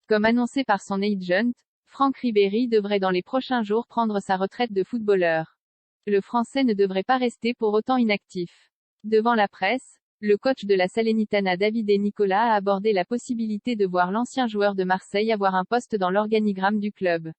Comme annoncé par son agent, Franck Ribéry devrait dans les prochains jours prendre sa retraite de footballeur. Le Français ne devrait pas rester pour autant inactif. Devant la presse, le coach de la Salernitana Davide Nicola a abordé la possibilité de voir l'ancien joueur de Marseille avoir un poste dans l'organigramme du club.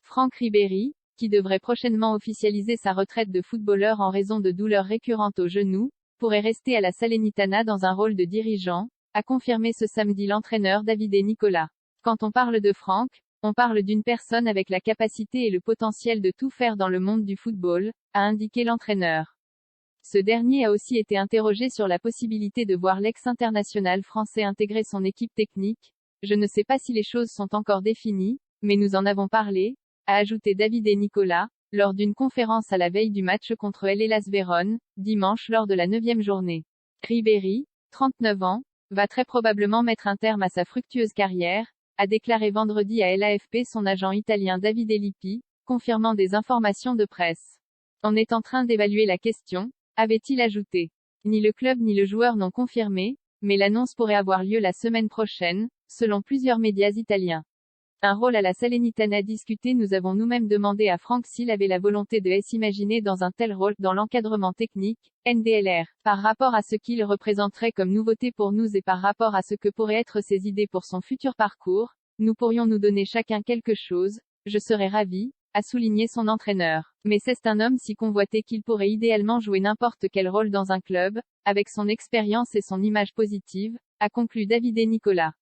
Franck Ribéry, qui devrait prochainement officialiser sa retraite de footballeur en raison de douleurs récurrentes au genou, pourrait rester à la Salernitana dans un rôle de dirigeant, a confirmé ce samedi l'entraîneur Davide Nicola. Quand on parle de Franck, on parle d'une personne avec la capacité et le potentiel de tout faire dans le monde du football, a indiqué l'entraîneur. Ce dernier a aussi été interrogé sur la possibilité de voir l'ex-international français intégrer son équipe technique. Je ne sais pas si les choses sont encore définies, mais nous en avons parlé, a ajouté Davide Nicola, lors d'une conférence à la veille du match contre Hellas Vérone, dimanche lors de la 9e journée. Ribéry, 39 ans, va très probablement mettre un terme à sa fructueuse carrière, a déclaré vendredi à l'AFP son agent italien Davide Lippi, confirmant des informations de presse. On est en train d'évaluer la question, avait-il ajouté. Ni le club ni le joueur n'ont confirmé, mais l'annonce pourrait avoir lieu la semaine prochaine, selon plusieurs médias italiens. Un rôle à la Salernitana discuté. Nous avons nous-mêmes demandé à Franck s'il avait la volonté de s'imaginer dans un tel rôle, dans l'encadrement technique, NDLR, par rapport à ce qu'il représenterait comme nouveauté pour nous et par rapport à ce que pourraient être ses idées pour son futur parcours, nous pourrions nous donner chacun quelque chose, je serais ravi, a souligné son entraîneur. Mais c'est un homme si convoité qu'il pourrait idéalement jouer n'importe quel rôle dans un club, avec son expérience et son image positive, a conclu Davide Nicola.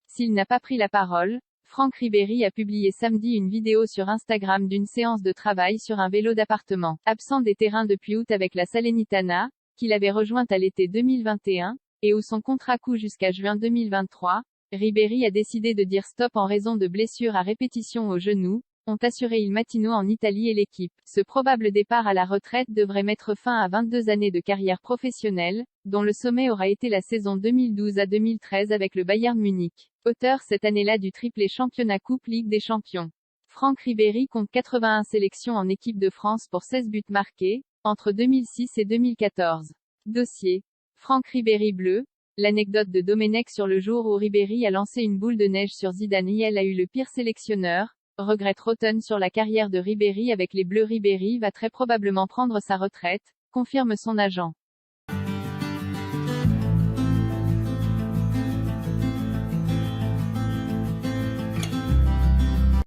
S'il n'a pas pris la parole, Franck Ribéry a publié samedi une vidéo sur Instagram d'une séance de travail sur un vélo d'appartement. Absent des terrains depuis août avec la Salernitana, qu'il avait rejointe à l'été 2021, et où son contrat court jusqu'à juin 2023, Ribéry a décidé de dire stop en raison de blessures à répétition au genou, ont assuré Il Mattino en Italie et l'équipe. Ce probable départ à la retraite devrait mettre fin à 22 années de carrière professionnelle, dont le sommet aura été la saison 2012 à 2013 avec le Bayern Munich. Auteur cette année-là du triplé championnat Coupe Ligue des Champions. Franck Ribéry compte 81 sélections en équipe de France pour 16 buts marqués, entre 2006 et 2014. Dossier. Franck Ribéry bleu. L'anecdote de Domenech sur le jour où Ribéry a lancé une boule de neige sur Zidane. Elle a eu le pire sélectionneur, regrette Rotten sur la carrière de Ribéry avec les Bleus. Ribéry va très probablement prendre sa retraite, confirme son agent.